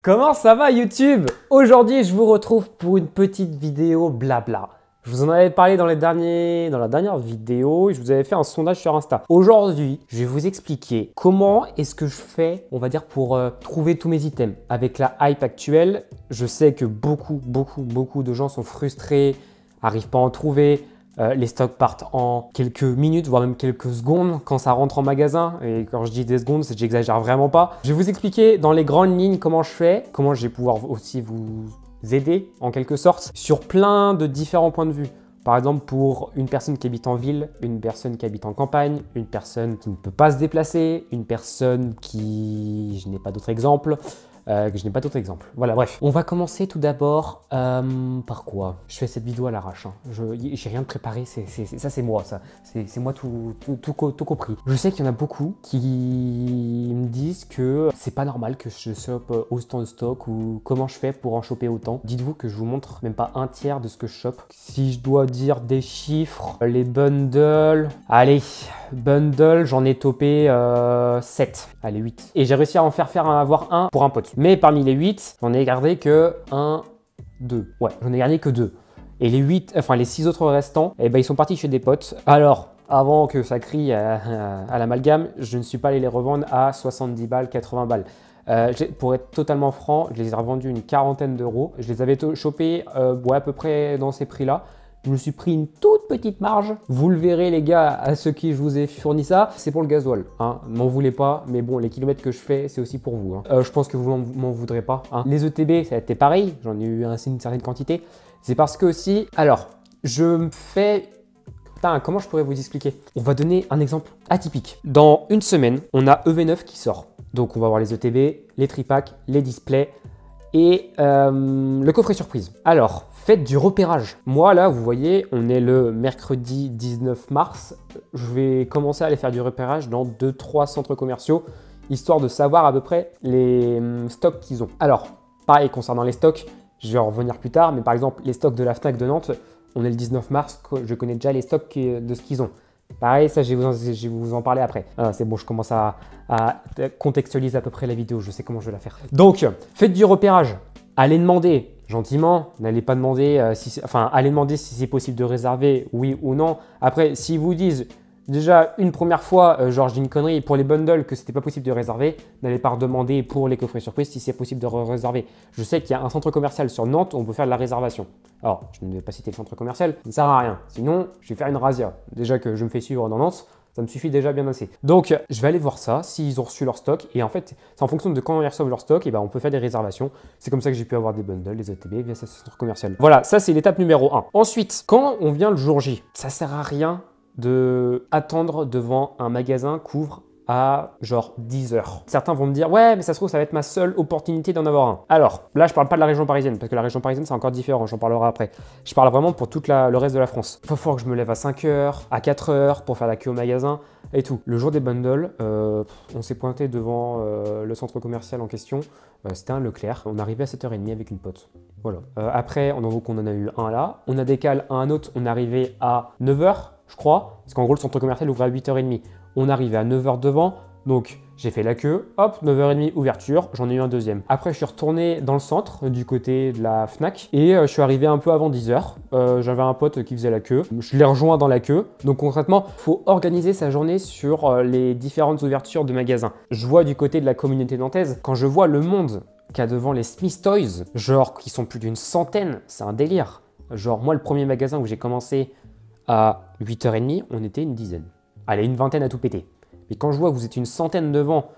Comment ça va YouTube? Aujourd'hui, je vous retrouve pour une petite vidéo blabla. Je vous en avais parlé dans la dernière vidéo et je vous avais fait un sondage sur Insta. Aujourd'hui, je vais vous expliquer comment est-ce que je fais, on va dire, pour trouver tous mes items. Avec la hype actuelle, je sais que beaucoup de gens sont frustrés, n'arrivent pas à en trouver. Les stocks partent en quelques minutes, voire même quelques secondes quand ça rentre en magasin. Et quand je dis des secondes, c'est que j'exagère vraiment pas. Je vais vous expliquer dans les grandes lignes comment je fais, comment je vais pouvoir aussi vous aider en quelque sorte sur plein de différents points de vue. Par exemple, pour une personne qui habite en ville, une personne qui habite en campagne, une personne qui ne peut pas se déplacer, une personne qui... je n'ai pas d'autres exemples. Voilà, bref. On va commencer tout d'abord par quoi? Je fais cette vidéo à l'arrache. Hein. J'ai rien de préparé. Ça, c'est moi. C'est moi tout compris. Je sais qu'il y en a beaucoup qui me disent que c'est pas normal que je chope autant de stock ou comment je fais pour en choper autant. Dites-vous que je vous montre même pas un tiers de ce que je chope. Si je dois dire des chiffres, les bundles... Allez, bundle, j'en ai topé 7. Allez, 8. Et j'ai réussi à en faire avoir un pour un pote. Mais parmi les 8, j'en ai gardé que 1, 2. Ouais, j'en ai gardé que 2. Et les 6 autres restants, eh ben, ils sont partis chez des potes. Alors, avant que ça crie à l'amalgame, je ne suis pas allé les revendre à 70 balles, 80 balles. Pour être totalement franc, je les ai revendus une quarantaine d'euros. Je les avais chopés à peu près dans ces prix-là. Je me suis pris une toute petite marge. Vous le verrez les gars, à ceux qui je vous ai fourni ça, c'est pour le gasoil. Hein. M'en voulez pas, mais bon, les kilomètres que je fais, c'est aussi pour vous. Hein. Je pense que vous m'en voudrez pas. Hein. Les ETB, ça a été pareil. J'en ai eu une certaine quantité. C'est parce que aussi... Alors, je me fais... Putain, comment je pourrais vous expliquer? On va donner un exemple atypique. Dans une semaine, on a EV9 qui sort. Donc, on va voir les ETB, les tripacks, les displays et le coffret surprise. Alors, faites du repérage. Moi, là, vous voyez, on est le mercredi 19 mars. Je vais commencer à aller faire du repérage dans 2-3 centres commerciaux, histoire de savoir à peu près les stocks qu'ils ont. Alors, pareil, concernant les stocks, je vais en revenir plus tard, mais par exemple, les stocks de la Fnac de Nantes, on est le 19 mars, je connais déjà les stocks de ce qu'ils ont. Pareil, ça, je vais vous en parler après. Ah, c'est bon, je commence à contextualiser à peu près la vidéo. Je sais comment je vais la faire. Donc, faites du repérage. Allez demander gentiment. N'allez pas demander allez demander si c'est possible de réserver, oui ou non. Après, s'ils vous disent déjà une première fois, genre je dis une connerie, pour les bundles que c'était pas possible de réserver, n'allez pas redemander pour les coffrets surprises si c'est possible de réserver. Je sais qu'il y a un centre commercial sur Nantes où on peut faire de la réservation. Alors, je ne vais pas citer le centre commercial, ça ne sert à rien. Sinon, je vais faire une razzia. Déjà que je me fais suivre dans Nantes, ça me suffit déjà bien assez. Donc, je vais aller voir ça, s'ils ont reçu leur stock. Et en fait, c'est en fonction de quand ils reçoivent leur stock, et ben, on peut faire des réservations. C'est comme ça que j'ai pu avoir des bundles, des ETB via ce centre commercial. Voilà, ça c'est l'étape numéro 1. Ensuite, quand on vient le jour J, ça sert à rien de attendre devant un magasin couvre à genre 10 heures. Certains vont me dire ouais mais ça se trouve ça va être ma seule opportunité d'en avoir un. Alors là je parle pas de la région parisienne parce que la région parisienne c'est encore différent, j'en parlerai après. Je parle vraiment pour tout le reste de la France. Il va falloir que je me lève à 5 heures, à 4 heures pour faire la queue au magasin et tout. Le jour des bundles, on s'est pointé devant le centre commercial en question, c'était un Leclerc. On arrivait à 7h30 avec une pote. Voilà. Après on en a eu un là, on a décalé à un autre, on est arrivé à 9h. Je crois, parce qu'en gros, le centre commercial ouvre à 8h30. On arrivait à 9h devant, donc j'ai fait la queue, hop, 9h30 ouverture, j'en ai eu un deuxième. Après, je suis retourné dans le centre, du côté de la Fnac, et je suis arrivé un peu avant 10h. J'avais un pote qui faisait la queue, je l'ai rejoint dans la queue. Donc concrètement, il faut organiser sa journée sur les différentes ouvertures de magasins. Je vois du côté de la communauté nantaise, quand je vois le monde qu'il y a devant les Smith Toys, genre qui sont plus d'une centaine, c'est un délire. Genre moi, le premier magasin où j'ai commencé à 8h30, on était une dizaine. Allez, une vingtaine à tout péter. Mais quand je vois que vous êtes une centaine devant,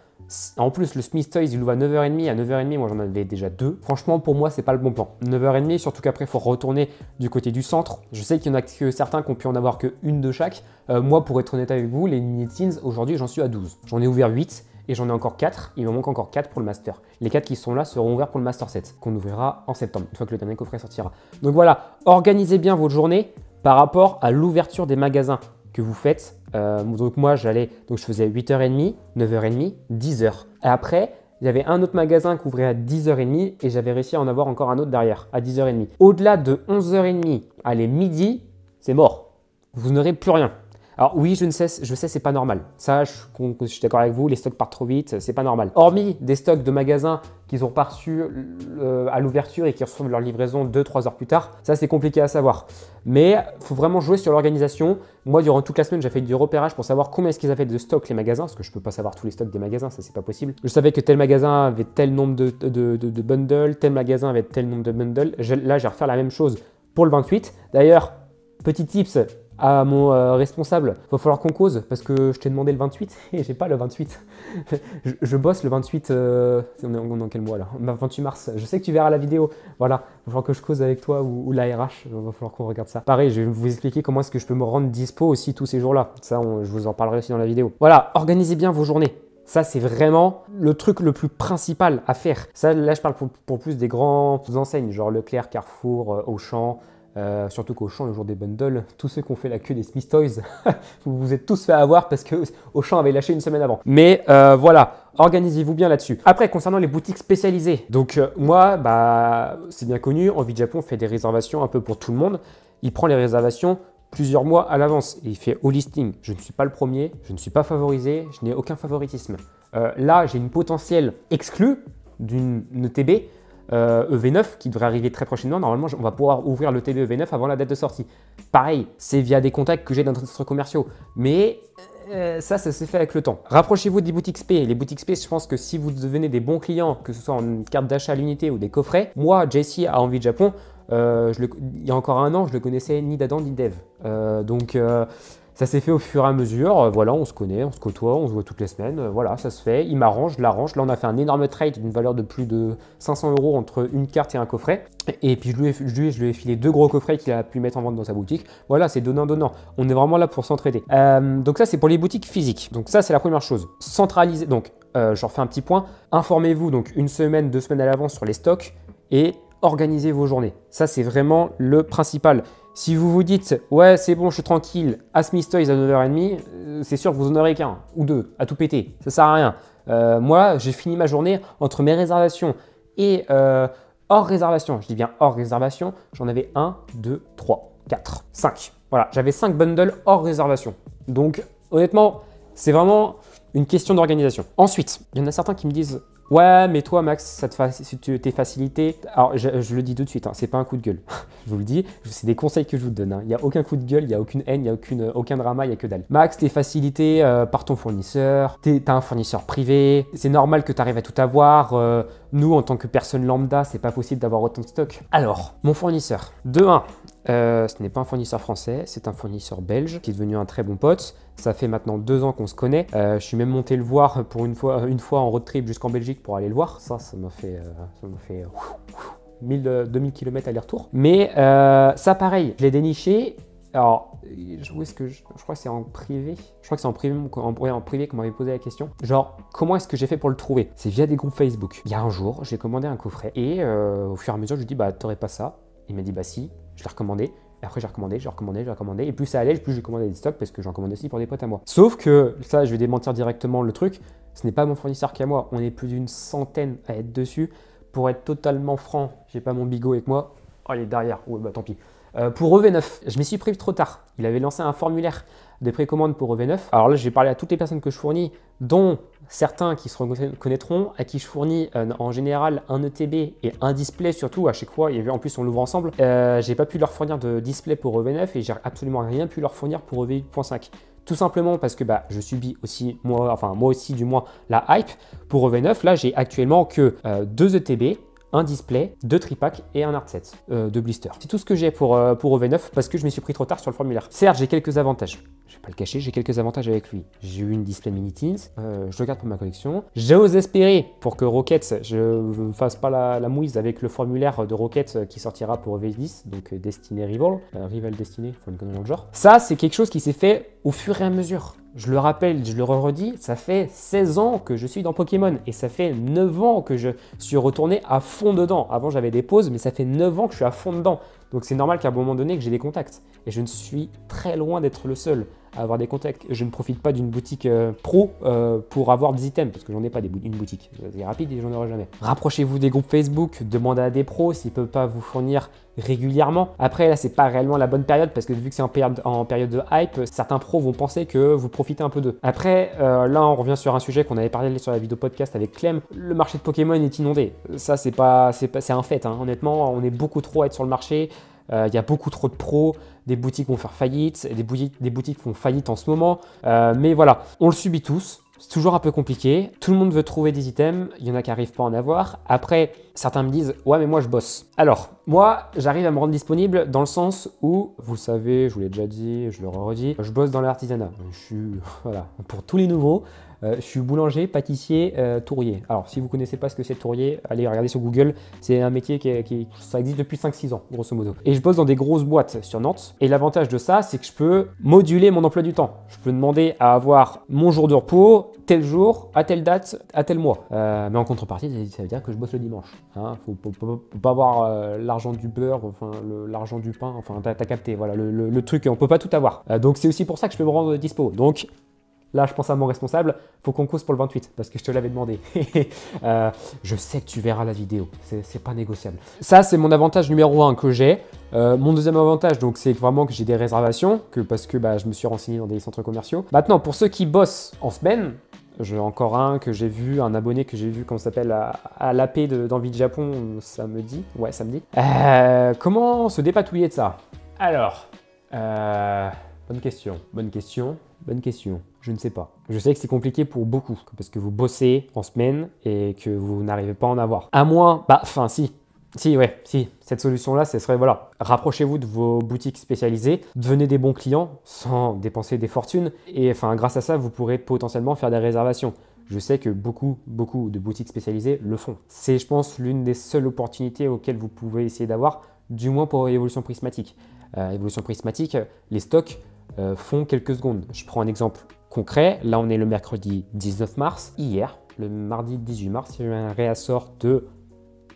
en plus le Smith Toys il ouvre à 9h30, à 9h30 moi j'en avais déjà 2. Franchement pour moi c'est pas le bon plan. 9h30, surtout qu'après il faut retourner du côté du centre. Je sais qu'il y en a que certains qui ont pu en avoir que une de chaque. Moi pour être honnête avec vous, les mini teens aujourd'hui j'en suis à 12. J'en ai ouvert 8 et j'en ai encore 4. Il me manque encore 4 pour le master. Les 4 qui sont là seront ouverts pour le master 7 qu'on ouvrira en septembre, une fois que le dernier coffret sortira. Donc voilà, organisez bien votre journée par rapport à l'ouverture des magasins que vous faites. Donc moi, je faisais 8h30, 9h30, 10h. Et après, il y avait un autre magasin qui ouvrait à 10h30 et j'avais réussi à en avoir encore un autre derrière, à 10h30. Au-delà de 11h30, allez, midi, c'est mort. Vous n'aurez plus rien. Alors oui, je sais, c'est pas normal. Ça, je suis d'accord avec vous, les stocks partent trop vite, c'est pas normal. Hormis des stocks de magasins qu'ils ont pas reçus à l'ouverture et qui reçoivent leur livraison 2-3 heures plus tard, ça c'est compliqué à savoir. Mais il faut vraiment jouer sur l'organisation. Moi, durant toute la semaine, j'ai fait du repérage pour savoir combien est-ce qu'ils avaient de stocks les magasins, parce que je peux pas savoir tous les stocks des magasins, ça c'est pas possible. Je savais que tel magasin avait tel nombre de bundles, tel magasin avait tel nombre de bundles. Là, je vais refaire la même chose pour le 28. D'ailleurs, petit tips à mon responsable, il va falloir qu'on cause parce que je t'ai demandé le 28 et j'ai pas le 28. je bosse le 28, on est dans quel mois là? 28 mars. Je sais que tu verras la vidéo. Voilà, il va falloir que je cause avec toi ou la RH. Il va falloir qu'on regarde ça. Pareil, je vais vous expliquer comment est-ce que je peux me rendre dispo aussi tous ces jours-là. Ça, je vous en parlerai aussi dans la vidéo. Voilà, organisez bien vos journées. Ça, c'est vraiment le truc le plus principal à faire. Ça, là, je parle pour plus des grandes enseignes, genre Leclerc, Carrefour, Auchan. Surtout qu'Auchan, le jour des bundles, tous ceux qui ont fait la queue des Smith Toys, vous vous êtes tous fait avoir parce que Auchan avait lâché une semaine avant. Mais voilà, organisez-vous bien là-dessus. Après, concernant les boutiques spécialisées, donc moi, c'est bien connu, Envie de Japon fait des réservations un peu pour tout le monde. Il prend les réservations plusieurs mois à l'avance et il fait au listing. Je ne suis pas le premier, je ne suis pas favorisé, je n'ai aucun favoritisme. Là, j'ai une potentielle exclue d'une ETB. EV9 qui devrait arriver très prochainement. Normalement, on va pouvoir ouvrir le TB EV9 avant la date de sortie. Pareil, c'est via des contacts que j'ai dans d'autres commerciaux. Mais ça s'est fait avec le temps. Rapprochez-vous des boutiques SP. Les boutiques SP, je pense que si vous devenez des bons clients, que ce soit en carte d'achat à l'unité ou des coffrets, moi, Jesse a Envie de Japon, il y a encore un an, je le connaissais ni d'Adam ni d'Eve. Ça s'est fait au fur et à mesure, voilà, on se connaît, on se côtoie, on se voit toutes les semaines, voilà, ça se fait, il m'arrange, je l'arrange. Là, on a fait un énorme trade d'une valeur de plus de 500 € entre une carte et un coffret. Et puis, je lui ai filé 2 gros coffrets qu'il a pu mettre en vente dans sa boutique. Voilà, c'est donnant-donnant. On est vraiment là pour s'entraider. Donc ça, c'est pour les boutiques physiques. Donc ça, c'est la première chose. Centraliser, donc, je refais un petit point. Informez-vous donc 1 semaine, 2 semaines à l'avance sur les stocks et organisez vos journées. Ça, c'est vraiment le principal. Si vous vous dites, ouais, c'est bon, je suis tranquille, à Smith Toys à 9h30, c'est sûr que vous en aurez qu'un ou deux à tout péter. Ça sert à rien. Moi, j'ai fini ma journée entre mes réservations et hors réservation. Je dis bien hors réservation, j'en avais 1, 2, 3, 4, 5. Voilà, j'avais 5 bundles hors réservation. Donc, honnêtement, c'est vraiment une question d'organisation. Ensuite, il y en a certains qui me disent, ouais, mais toi, Max, tes facilités. Alors, je le dis tout de suite, hein, c'est pas un coup de gueule. Je vous le dis, c'est des conseils que je vous donne. Hein. Il n'y a aucun coup de gueule, il n'y a aucune haine, il n'y a aucun drama, il n'y a que dalle. Max, tes facilités par ton fournisseur, t'as un fournisseur privé, c'est normal que tu arrives à tout avoir. Nous, en tant que personne lambda, c'est pas possible d'avoir autant de stock. Alors, mon fournisseur, de 1, ce n'est pas un fournisseur français, c'est un fournisseur belge qui est devenu un très bon pote. Ça fait maintenant 2 ans qu'on se connaît. Je suis même monté le voir pour une fois en road trip jusqu'en Belgique pour aller le voir. Ça m'a fait 2000 km aller-retour. Mais ça, pareil, je l'ai déniché. Alors, où est-ce que je crois que c'est en privé. Je crois que c'est en privé qu'on m'avait posé la question. Genre, comment est-ce que j'ai fait pour le trouver? C'est via des groupes Facebook. Il y a un jour, j'ai commandé un coffret et au fur et à mesure, je lui dis, bah, t'aurais pas ça? Il m'a dit, bah si. Je l'ai recommandé. Et après, j'ai recommandé. Et plus ça allait, plus j'ai commandé des stocks parce que j'en commandais aussi pour des potes à moi. Sauf que, ça, je vais démentir directement le truc. Ce n'est pas mon fournisseur qui est à moi. On est plus d'une centaine à être dessus. Pour être totalement franc, j'ai pas mon bigot avec moi. Oh, il est derrière. Ouais, bah tant pis. Pour EV9, je m'y suis pris trop tard. Il avait lancé un formulaire de précommande pour EV9. Alors là, j'ai parlé à toutes les personnes que je fournis, dont certains qui se reconnaîtront, à qui je fournis en général un ETB et un display surtout à chaque fois. Et en plus, on l'ouvre ensemble. J'ai pas pu leur fournir de display pour EV9 et j'ai absolument rien pu leur fournir pour EV8.5. Tout simplement parce que je subis aussi, moi aussi du moins, la hype. Pour EV9, là, j'ai actuellement que 2 ETB, un display, 2 tripacks et un hardset de blister. C'est tout ce que j'ai pour EV9 parce que je me suis pris trop tard sur le formulaire. Certes, j'ai quelques avantages. Je vais pas le cacher, j'ai quelques avantages avec lui. J'ai eu une display mini teens, je le garde pour ma collection. J'ose espérer pour que Rocket, je ne fasse pas la mouise avec le formulaire de Rocket qui sortira pour EV10, donc Destiny Rival, Rival Destiny, faut une connerie dans le genre. Ça, c'est quelque chose qui s'est fait au fur et à mesure. Je le rappelle, je le redis, ça fait 16 ans que je suis dans Pokémon et ça fait 9 ans que je suis retourné à fond dedans. Avant, j'avais des pauses, mais ça fait 9 ans que je suis à fond dedans. Donc, c'est normal qu'à un moment donné, que j'ai des contacts. Et je ne suis très loin d'être le seul à avoir des contacts. Je ne profite pas d'une boutique pro pour avoir des items, parce que j'en ai pas une boutique. C'est rapide et j'en aurai jamais. Rapprochez-vous des groupes Facebook, demandez à des pros s'ils ne peuvent pas vous fournir régulièrement. Après, là, c'est pas réellement la bonne période parce que vu que c'est en période de hype, certains pros vont penser que vous profitez un peu d'eux. Après, là, on revient sur un sujet qu'on avait parlé sur la vidéo podcast avec Clem. Le marché de Pokémon est inondé. Ça, c'est un fait. Hein. Honnêtement, on est beaucoup trop à être sur le marché. Il y a beaucoup trop de pros. Des boutiques vont faire faillite. Des boutiques font faillite en ce moment. Mais voilà, on le subit tous. C'est toujours un peu compliqué. Tout le monde veut trouver des items. Il y en a qui n'arrivent pas à en avoir. Après, certains me disent « Ouais, mais moi, je bosse. » Alors, moi, j'arrive à me rendre disponible dans le sens où, vous le savez, je vous l'ai déjà dit, je le redis, je bosse dans l'artisanat. Je suis, voilà, pour tous les nouveaux, je suis boulanger, pâtissier, tourrier. Alors, si vous ne connaissez pas ce que c'est tourrier, allez regarder sur Google. C'est un métier ça existe depuis 5-6 ans, grosso modo. Et je bosse dans des grosses boîtes sur Nantes. Et l'avantage de ça, c'est que je peux moduler mon emploi du temps. Je peux demander à avoir mon jour de repos, tel jour, à telle date, à tel mois. Mais en contrepartie, ça veut dire que je bosse le dimanche. Hein, faut pas avoir l'argent du beurre, enfin l'argent du pain, enfin t'as capté, voilà, le truc, on peut pas tout avoir. Donc c'est aussi pour ça que je peux me rendre dispo. Donc là, je pense à mon responsable, faut qu'on cause pour le 28, parce que je te l'avais demandé. Je sais que tu verras la vidéo, c'est pas négociable. Ça, c'est mon avantage numéro 1 que j'ai. Mon deuxième avantage, donc, c'est vraiment que j'ai des réservations, parce que je me suis renseigné dans des centres commerciaux. Maintenant, pour ceux qui bossent en semaine, j'ai encore un que j'ai vu, un abonné que j'ai vu, comment ça s'appelle, à l'AP d'Envie de Japon, samedi. Ouais, samedi. Comment se dépatouiller de ça? Alors, bonne question. Je ne sais pas. Je sais que c'est compliqué pour beaucoup, parce que vous bossez en semaine et que vous n'arrivez pas à en avoir. À moins, si. Cette solution-là, ce serait, voilà, rapprochez-vous de vos boutiques spécialisées, devenez des bons clients sans dépenser des fortunes. Et grâce à ça, vous pourrez potentiellement faire des réservations. Je sais que beaucoup de boutiques spécialisées le font. C'est, je pense, l'une des seules opportunités auxquelles vous pouvez essayer d'avoir, du moins pour Évolution Prismatique. Évolution Prismatique, les stocks font quelques secondes. Je prends un exemple concret. Là, on est le mercredi 19 mars. Hier, le mardi 18 mars, il y a eu un réassort de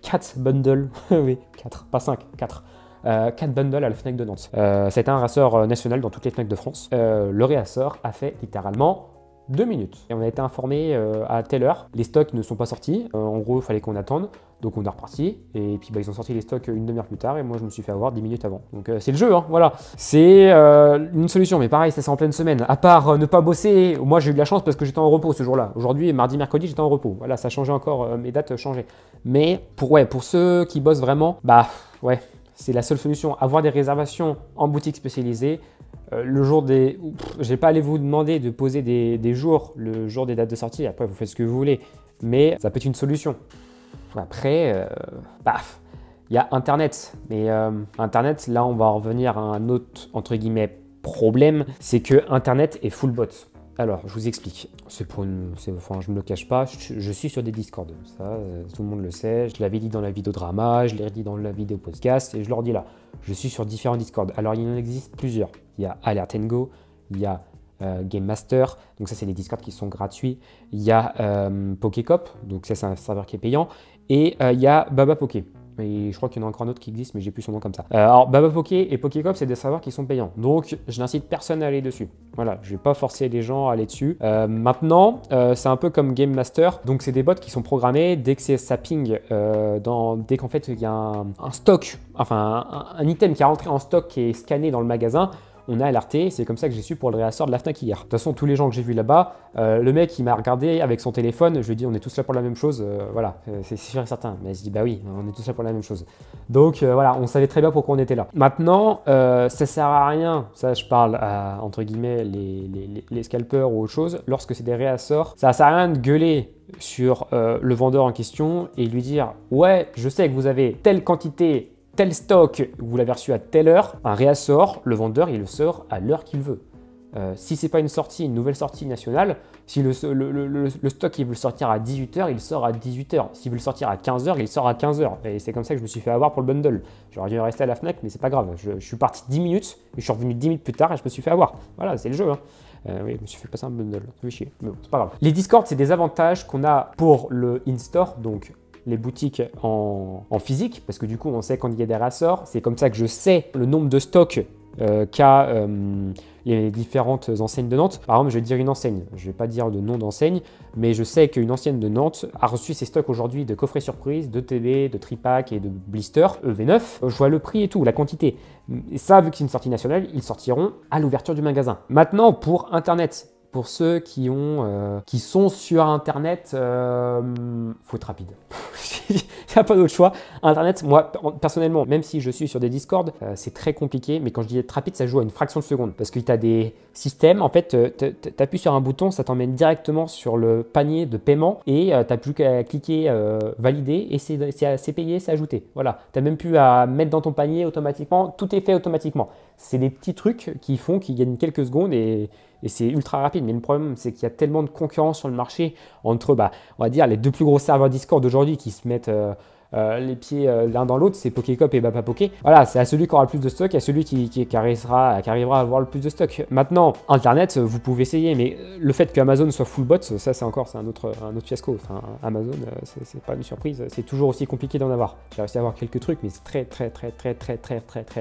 4 bundles. Oui, 4, pas 5, 4. 4 bundles à la Fnac de Nantes. C'était un réassort national dans toutes les Fnac de France. Le réassort a fait littéralement 2 minutes. Et on a été informé à telle heure. Les stocks ne sont pas sortis. En gros, il fallait qu'on attende. Donc on est reparti. Et puis ils ont sorti les stocks une demi-heure plus tard. Et moi, je me suis fait avoir 10 minutes avant. Donc c'est le jeu, hein, voilà. C'est une solution. Mais pareil, ça c'est en pleine semaine. À part ne pas bosser. Moi, j'ai eu de la chance parce que j'étais en repos ce jour-là. Aujourd'hui, mardi, mercredi, j'étais en repos. Voilà, ça changeait encore. Mes dates changeaient. Mais pour ceux qui bossent vraiment, c'est la seule solution. Avoir des réservations en boutique spécialisée. Le jour des... Je vais pas aller vous demander de poser des jours, le jour des dates de sortie. Après, vous faites ce que vous voulez. Mais ça peut être une solution. Après, il y a Internet. Mais Internet, là, on va revenir à un autre, entre guillemets, problème. C'est que Internet est full bot. Alors, je vous explique. Je ne me le cache pas, je suis sur des Discord. Ça, tout le monde le sait. Je l'avais dit dans la vidéo drama, je l'ai dit dans la vidéo podcast et je leur dis là. Je suis sur différents Discord. Alors, il en existe plusieurs. Il y a Alert & Go, il y a Game Master. Donc ça, c'est des Discord qui sont gratuits. Il y a Pokécop. Donc ça, c'est un serveur qui est payant. Et il y a Baba Poké. Et je crois qu'il y en a encore un autre qui existe, mais j'ai plus son nom comme ça. Alors, Baba Poké et Pokécop, c'est des serveurs qui sont payants. Donc, je n'incite personne à aller dessus. Voilà, je ne vais pas forcer les gens à aller dessus. Maintenant, c'est un peu comme Game Master. Donc, c'est des bots qui sont programmés dès que ça ping, dès qu'en fait, il y a un stock, enfin, un item qui est rentré en stock qui est scanné dans le magasin. On a alerté, c'est comme ça que j'ai su pour le réassort de la Fnac hier. De toute façon, tous les gens que j'ai vus là-bas, le mec il m'a regardé avec son téléphone, je lui ai dit on est tous là pour la même chose, voilà, c'est sûr et certain. Mais il se dit bah oui, on est tous là pour la même chose. Donc voilà, on savait très bien pourquoi on était là. Maintenant, ça sert à rien, ça je parle à, entre guillemets, les scalpers ou autre chose, lorsque c'est des réassorts, ça sert à rien de gueuler sur le vendeur en question et lui dire ouais, je sais que vous avez telle quantité, tel stock, vous l'avez reçu à telle heure, un réassort, le vendeur, il le sort à l'heure qu'il veut. Si c'est pas une nouvelle sortie nationale, si le stock, il veut le sortir à 18h, il sort à 18h. S'il veut le sortir à 15h, il sort à 15h. Et c'est comme ça que je me suis fait avoir pour le bundle. J'aurais dû rester à la Fnac, mais c'est pas grave. Je suis parti 10 minutes, et je suis revenu 10 minutes plus tard et je me suis fait avoir. Voilà, c'est le jeu, hein. Oui, je me suis fait passer un bundle. Ça fait chier, mais bon, c'est pas grave. Les Discord, c'est des avantages qu'on a pour le in-store, donc les boutiques en physique, parce que du coup, on sait quand il y a des réassorts. C'est comme ça que je sais le nombre de stocks qu'a les différentes enseignes de Nantes. Par exemple, je vais dire une enseigne, je ne vais pas dire de nom d'enseigne, mais je sais qu'une enseigne de Nantes a reçu ses stocks aujourd'hui de coffrets surprise, de TB, de tripack et de blister EV9. Je vois le prix et tout, la quantité. Et ça, vu que c'est une sortie nationale, ils sortiront à l'ouverture du magasin. Maintenant, pour Internet, pour ceux qui sont sur Internet, faut être rapide. Il n'y a pas d'autre choix. Internet, moi, personnellement, même si je suis sur des Discord, c'est très compliqué. Mais quand je dis être rapide, ça joue à une fraction de seconde. Parce que tu as des systèmes, en fait, tu appuies sur un bouton, ça t'emmène directement sur le panier de paiement. Et tu n'as plus qu'à cliquer valider et c'est payé, c'est ajouté. Voilà. Tu n'as même plus à mettre dans ton panier automatiquement. Tout est fait automatiquement. C'est des petits trucs qui font qu'ils gagnent quelques secondes et c'est ultra rapide. Mais le problème, c'est qu'il y a tellement de concurrence sur le marché entre, on va dire, les deux plus gros serveurs Discord aujourd'hui qui se mettent les pieds l'un dans l'autre, c'est Pokécop et Bapapoké. Voilà, c'est à celui qui aura le plus de stock, à celui qui arrivera à avoir le plus de stock. Maintenant, Internet, vous pouvez essayer, mais le fait qu'Amazon soit full bot, ça c'est un autre fiasco. Enfin, Amazon, c'est pas une surprise, c'est toujours aussi compliqué d'en avoir. J'ai réussi à avoir quelques trucs, mais c'est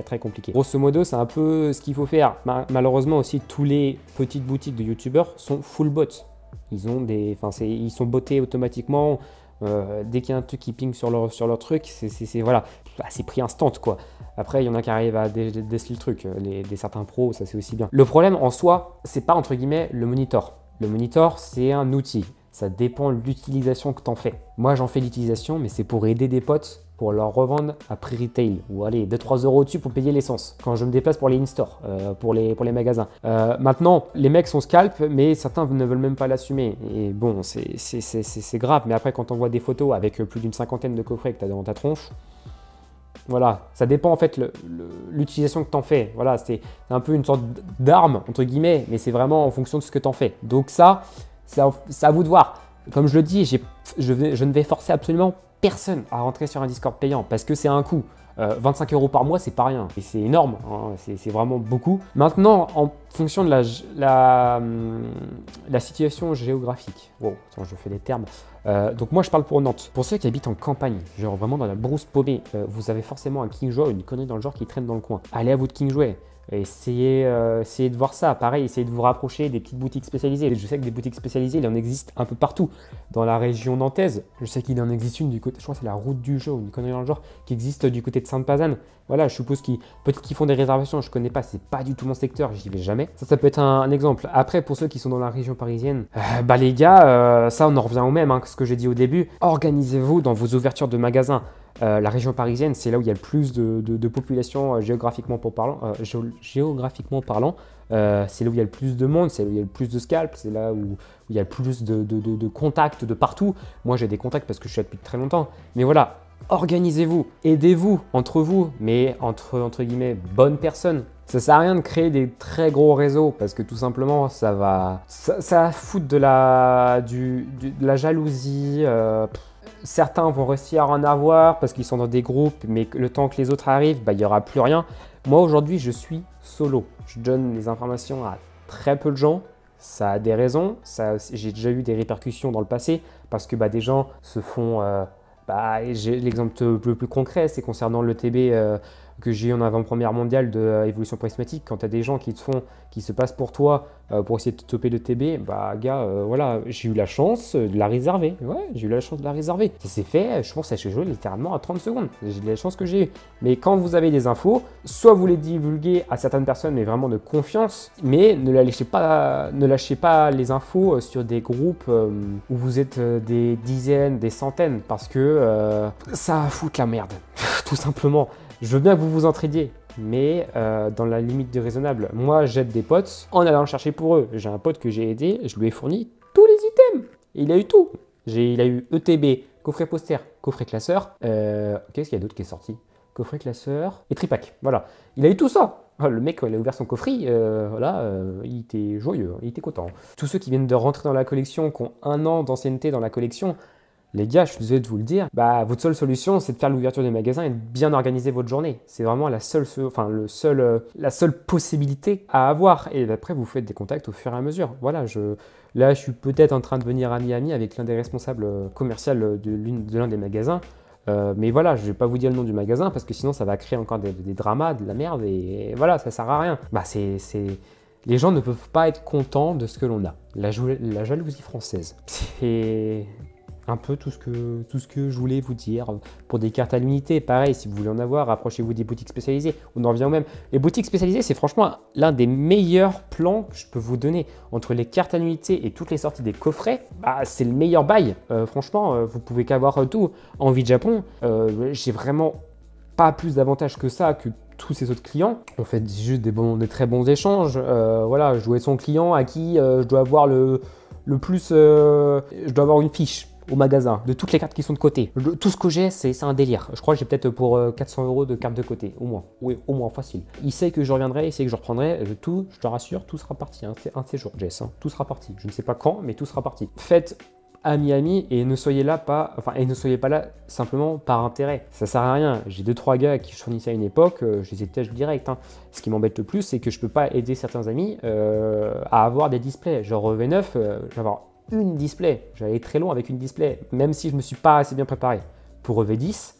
très compliqué. Grosso modo, c'est un peu ce qu'il faut faire. Malheureusement aussi, tous les petites boutiques de youtubeurs sont full bot. Ils sont botés automatiquement. Dès qu'il y a un truc qui ping sur leur truc, voilà, c'est prix instant quoi. Après, il y en a qui arrivent à déceler le truc, des certains pros, ça c'est aussi bien. Le problème en soi, c'est pas entre guillemets le monitor. Le monitor, c'est un outil. Ça dépend de l'utilisation que tu en fais. Moi, j'en fais l'utilisation, mais c'est pour aider des potes pour leur revendre à prix retail ou allez 2-3 € au-dessus pour payer l'essence quand je me déplace pour les in-store, pour les magasins. Maintenant, les mecs sont scalp, mais certains ne veulent même pas l'assumer. Et bon, c'est grave, mais après, quand on voit des photos avec plus d'une cinquantaine de coffrets que tu as dans ta tronche, voilà, ça dépend en fait l'utilisation que tu en fais. Voilà, c'est un peu une sorte d'arme, entre guillemets, mais c'est vraiment en fonction de ce que tu en fais. Donc ça, c'est à vous de voir. Comme je le dis, je ne vais forcer absolument personne à rentrer sur un Discord payant parce que c'est un coût. 25 € par mois, c'est pas rien. Et c'est énorme, hein, c'est vraiment beaucoup. Maintenant, en fonction de la situation géographique. Wow, attends, je fais des termes. Donc moi, je parle pour Nantes. Pour ceux qui habitent en campagne, genre vraiment dans la brousse paumée, vous avez forcément un King Jouet ou une connerie dans le genre qui traîne dans le coin. Allez à votre King Jouet. Essayez de voir ça. Pareil, essayez de vous rapprocher des petites boutiques spécialisées. Je sais que des boutiques spécialisées, il en existe un peu partout. Dans la région nantaise, je sais qu'il en existe une du côté, je crois que c'est la route du jeu ou une connerie dans le genre, qui existe du côté de Sainte-Pazanne. Voilà, je suppose peut-être qu'ils font des réservations, je connais pas, c'est pas du tout mon secteur, j'y vais jamais. Ça peut être un exemple. Après, pour ceux qui sont dans la région parisienne, les gars, ça on en revient au même, hein, ce que j'ai dit au début. Organisez-vous dans vos ouvertures de magasins. La région parisienne, c'est là où il y a le plus de population géographiquement parlant. C'est là où il y a le plus de monde, c'est là où il y a le plus de scalps, c'est là où il y a le plus de contacts de partout. Moi, j'ai des contacts parce que je suis là depuis très longtemps. Mais voilà, organisez-vous, aidez-vous entre vous, mais entre guillemets bonnes personnes. Ça sert à rien de créer des très gros réseaux parce que tout simplement, ça va foutre de la jalousie. Certains vont réussir à en avoir parce qu'ils sont dans des groupes, mais le temps que les autres arrivent, il n'y aura plus rien. Moi, aujourd'hui, je suis solo. Je donne les informations à très peu de gens. Ça a des raisons. J'ai déjà eu des répercussions dans le passé parce que des gens se font... l'exemple le plus concret, c'est concernant le TB que j'ai eu en avant-première mondiale de évolution prismatique. Quand tu as des gens qui se passent pour toi pour essayer de te toper le TB, voilà, j'ai eu la chance de la réserver. Ouais, j'ai eu la chance de la réserver. Ça s'est fait, je pense que ça s'est joué littéralement à 30 secondes. J'ai de la chance que j'ai eu. Mais quand vous avez des infos, soit vous les divulguez à certaines personnes, mais vraiment de confiance, mais ne lâchez pas les infos sur des groupes où vous êtes des dizaines, des centaines, parce que ça fout la merde, tout simplement. Je veux bien que vous vous entraidiez, mais dans la limite du raisonnable. Moi, j'aide des potes en allant chercher pour eux. J'ai un pote que j'ai aidé, je lui ai fourni tous les items. Et il a eu tout. Il a eu ETB, coffret poster, coffret classeur. Qu'est-ce qu'il y a d'autre qui est sorti? Coffret classeur et tripack. Voilà. Il a eu tout ça. Le mec, quand il a ouvert son coffret, il était joyeux, il était content. Tous ceux qui viennent de rentrer dans la collection, qui ont 1 an d'ancienneté dans la collection, les gars, je suis désolé de vous le dire, votre seule solution, c'est de faire l'ouverture des magasins et de bien organiser votre journée. C'est vraiment la seule possibilité à avoir. Et après, vous faites des contacts au fur et à mesure. Voilà, là, je suis peut-être en train de venir ami avec l'un des responsables commerciaux de l'un des magasins. Mais voilà, je vais pas vous dire le nom du magasin parce que sinon ça va créer encore des dramas, de la merde et voilà, ça sert à rien. Bah les gens ne peuvent pas être contents de ce que l'on a. La jalousie française. C'est un peu tout ce que je voulais vous dire. Pour des cartes à l'unité, pareil, si vous voulez en avoir, rapprochez-vous des boutiques spécialisées. On en revient au même. Les boutiques spécialisées, c'est franchement l'un des meilleurs plans que je peux vous donner. Entre les cartes à l'unité et toutes les sorties des coffrets, bah, c'est le meilleur bail. Franchement, vous pouvez qu'avoir tout. Envie de Japon, j'ai vraiment pas plus d'avantages que ça, que tous ces autres clients. On fait juste des très bons échanges. Voilà, je dois être son client à qui je dois avoir le plus... je dois avoir une fiche au magasin de toutes les cartes qui sont de côté. Tout ce que j'ai, c'est un délire. Je crois que j'ai peut-être pour 400 € de cartes de côté, au moins. Oui, au moins, facile. Il sait que je reviendrai, il sait que je reprendrai. Tout, je te rassure, tout sera parti. Hein. C'est un séjour, Jess. Hein. Tout sera parti. Je ne sais pas quand, mais tout sera parti. Faites à Miami et ne soyez là pas, enfin, et ne soyez pas là simplement par intérêt. Ça sert à rien. J'ai 2-3 gars qui fournissaient à une époque, je les ai tâches direct. Hein. Ce qui m'embête le plus, c'est que je peux pas aider certains amis à avoir des displays. Genre V9, je vais avoir une display. J'allais très loin avec une display, même si je me suis pas assez bien préparé. Pour EV10,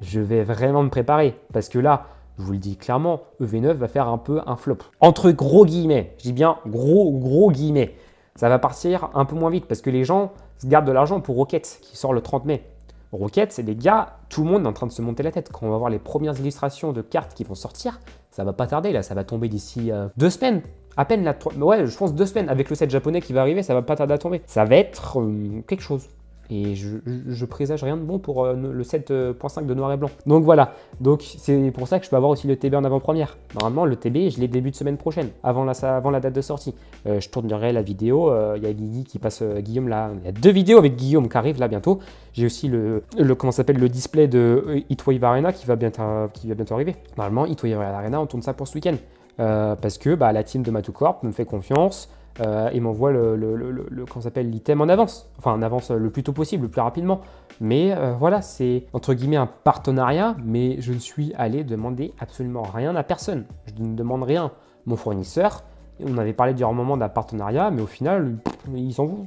je vais vraiment me préparer parce que là, je vous le dis clairement, EV9 va faire un peu un flop. Entre gros guillemets, je dis bien gros guillemets. Ça va partir un peu moins vite parce que les gens se gardent de l'argent pour Rocket qui sort le 30 mai. Rocket, c'est les gars, tout le monde est en train de se monter la tête. Quand on va voir les premières illustrations de cartes qui vont sortir, ça va pas tarder là, ça va tomber d'ici 2 semaines. À peine là, ouais, je pense 2 semaines avec le set japonais qui va arriver, ça va pas tarder à tomber. Ça va être quelque chose. Et je présage rien de bon pour le 7.5 de noir et blanc. Donc voilà, donc c'est pour ça que je peux avoir aussi le TB en avant-première. Normalement, le TB, je l'ai début de semaine prochaine, avant la date de sortie. Je tournerai la vidéo, il y a Guigui qui passe, Guillaume là, il y a 2 vidéos avec Guillaume qui arrivent là bientôt. J'ai aussi comment s'appelle, le display de Heatwave Arena qui va bientôt arriver. Normalement, Heatwave Arena, on tourne ça pour ce week-end. Parce que bah, la team de Matucorp me fait confiance et m'envoie comment s'appelle, l'item en avance. Enfin, en avance le plus tôt possible, le plus rapidement. Mais voilà, c'est entre guillemets un partenariat, mais je ne suis allé demander absolument rien à personne. Je ne demande rien. Mon fournisseur, on avait parlé durant un moment d'un partenariat, mais au final, il s'en fout.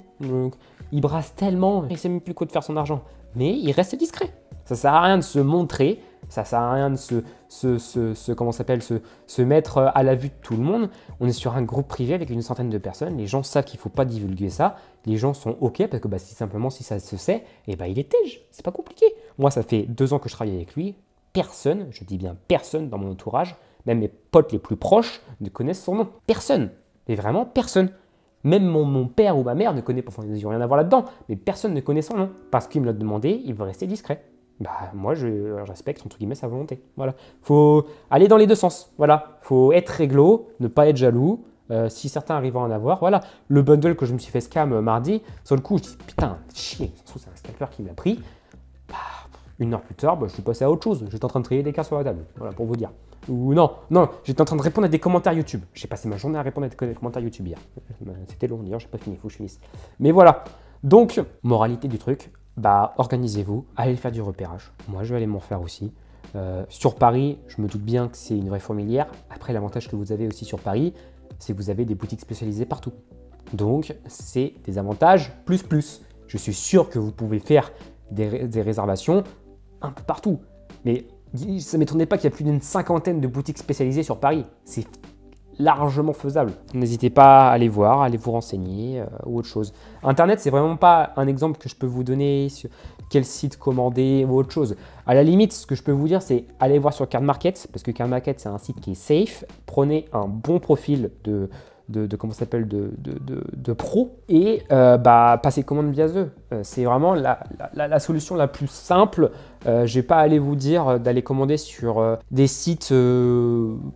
Il brasse tellement, il ne sait même plus quoi de faire son argent. Mais il reste discret. Ça sert à rien de se montrer, ça sert à rien de se mettre à la vue de tout le monde. On est sur un groupe privé avec une centaine de personnes. Les gens savent qu'il ne faut pas divulguer ça. Les gens sont OK parce que bah, si ça se sait, et bah, il est tège. C'est pas compliqué. Moi, ça fait 2 ans que je travaille avec lui. Personne, je dis bien personne dans mon entourage, même mes potes les plus proches ne connaissent son nom. Personne. Mais vraiment personne. Même mon père ou ma mère ne connaît pas, enfin, ils n'ont rien à voir là-dedans, mais personne ne connaît son nom. Parce qu'il me l'a demandé, il veut rester discret. Bah, moi, je respecte, entre guillemets, sa volonté. Voilà. Faut aller dans les deux sens. Voilà. Faut être réglo, ne pas être jaloux. Si certains arrivent à en avoir, voilà. Le bundle que je me suis fait scam mardi, sur le coup, je dis putain, chier, c'est un scalper qui me l'a pris. Bah, 1 heure plus tard, bah, je suis passé à autre chose. J'étais en train de trier des cartes sur la table. Voilà, pour vous dire. Ou non, j'étais en train de répondre à des commentaires YouTube. J'ai passé ma journée à répondre à des commentaires YouTube hier. C'était long, d'ailleurs, j'ai pas fini, faut que je finisse. Mais voilà. Donc, moralité du truc. Bah, organisez-vous, allez faire du repérage. Moi, je vais aller m'en faire aussi. Sur Paris, je me doute bien que c'est une vraie fourmilière. Après, l'avantage que vous avez aussi sur Paris, c'est que vous avez des boutiques spécialisées partout. Donc, c'est des avantages plus. Je suis sûr que vous pouvez faire des réservations un peu partout. Mais ça ne m'étonnerait pas qu'il y ait plus d'une 50aine de boutiques spécialisées sur Paris. C'est largement faisable. N'hésitez pas à aller voir, à aller vous renseigner ou autre chose. Internet, c'est vraiment pas un exemple que je peux vous donner sur quel site commander ou autre chose. À la limite, ce que je peux vous dire, c'est aller voir sur Card Market, parce que Card Market, c'est un site qui est safe. Prenez un bon profil de pro et passez commande via eux. C'est vraiment la solution la plus simple. Je vais pas aller vous dire d'aller commander sur des sites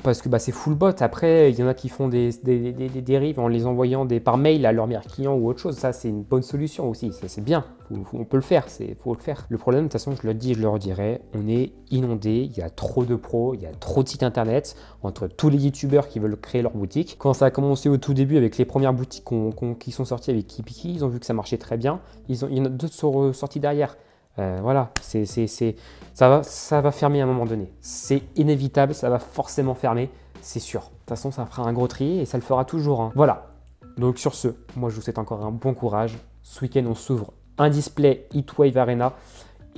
parce que c'est full bot. Après, il y en a qui font des dérives en les envoyant par mail à leurs meilleurs clients ou autre chose. Ça, c'est une bonne solution aussi. C'est bien. On peut le faire. Faut le faire. Le problème, de toute façon, je le dis et je le redirai, on est inondé. Il y a trop de pros, il y a trop de sites internet entre tous les youtubeurs qui veulent créer leur boutique. Quand ça a commencé au tout début avec les premières boutiques qui sont sorties avec Kipiki, ils ont vu que ça marchait très bien. Il y en a d'autres sont sortis derrière. Voilà, ça va fermer à un moment donné. C'est inévitable, ça va forcément fermer, c'est sûr. De toute façon, ça fera un gros tri et ça le fera toujours. Hein. Voilà. Donc sur ce, moi je vous souhaite encore un bon courage. Ce week-end, on s'ouvre un display Heatwave Arena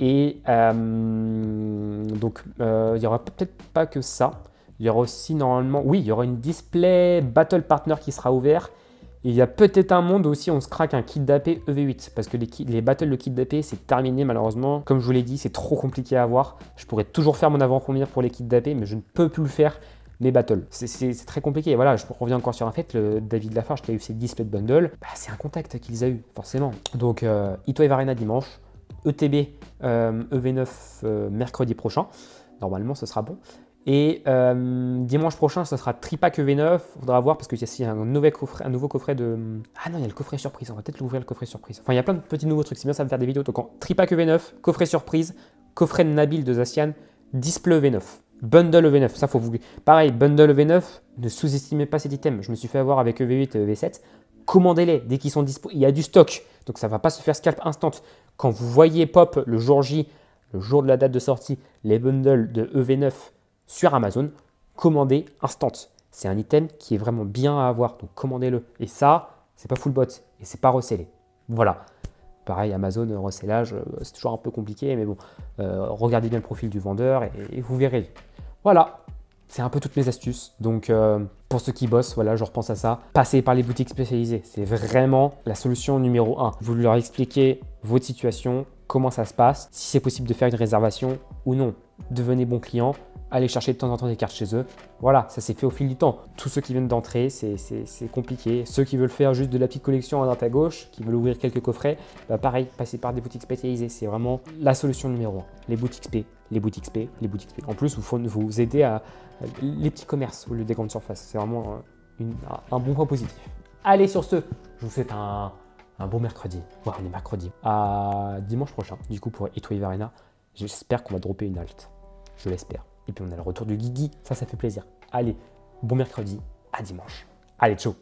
Et donc, il n'y aura peut-être pas que ça. Il y aura aussi normalement, oui, il y aura une display Battle Partner qui sera ouvert. Et il y a peut-être un monde aussi, on se craque un kit d'AP EV8 parce que les battles de kit d'AP c'est terminé malheureusement. Comme je vous l'ai dit, c'est trop compliqué à avoir. Je pourrais toujours faire mon avant-première pour les kits d'AP, mais je ne peux plus le faire mes battles. C'est très compliqué. Voilà, je reviens encore sur un fait, le David Lafarge qui a eu ses displays de bundle, bah, c'est un contact qu'ils a eu, forcément. Donc, Heatwave Arena dimanche, ETB EV9 mercredi prochain. Normalement, ce sera bon. Et dimanche prochain, ce sera Tripack EV9. Il faudra voir parce qu'il y a un nouveau coffret de... Ah non, il y a le coffret surprise. On va peut-être l'ouvrir, le coffret surprise. Enfin, il y a plein de petits nouveaux trucs. C'est bien, ça va me faire des vidéos. Donc, Tripack EV9, coffret surprise, coffret de Nabil de Zacian, display EV9, bundle EV9. Ça, faut vous... Pareil, bundle EV9, ne sous-estimez pas cet item. Je me suis fait avoir avec EV8 et EV7. Commandez-les dès qu'ils sont dispo. Il y a du stock. Donc, ça ne va pas se faire scalp instant. Quand vous voyez pop le jour J, le jour de la date de sortie, les bundles de EV9 sur Amazon, commandez instant. C'est un item qui est vraiment bien à avoir, donc commandez-le. Et ça, c'est pas full bot et c'est pas recellé. Voilà. Pareil, Amazon, recellage, c'est toujours un peu compliqué, mais bon, regardez bien le profil du vendeur et vous verrez. Voilà, c'est un peu toutes mes astuces. Donc, pour ceux qui bossent, voilà, je repense à ça. Passez par les boutiques spécialisées, c'est vraiment la solution numéro 1. Vous leur expliquez votre situation, comment ça se passe, si c'est possible de faire une réservation ou non. Devenez bon client. Aller chercher de temps en temps des cartes chez eux. Voilà, ça s'est fait au fil du temps. Tous ceux qui viennent d'entrer, c'est compliqué. Ceux qui veulent faire juste de la petite collection à droite à gauche, qui veulent ouvrir quelques coffrets, bah pareil, passer par des boutiques spécialisées. C'est vraiment la solution numéro 1. Les boutiques SP, les boutiques SP, les boutiques SP. En plus, vous aider à les petits commerces au lieu des grandes surfaces. C'est vraiment un bon point positif. Allez, sur ce, je vous souhaite un bon mercredi. Ouais, on est mercredi. À dimanche prochain, du coup, pour Heatwave Arena. J'espère qu'on va dropper une halte. Je l'espère. Et puis on a le retour du Guigui, ça fait plaisir. Allez, bon mercredi, à dimanche. Allez, ciao.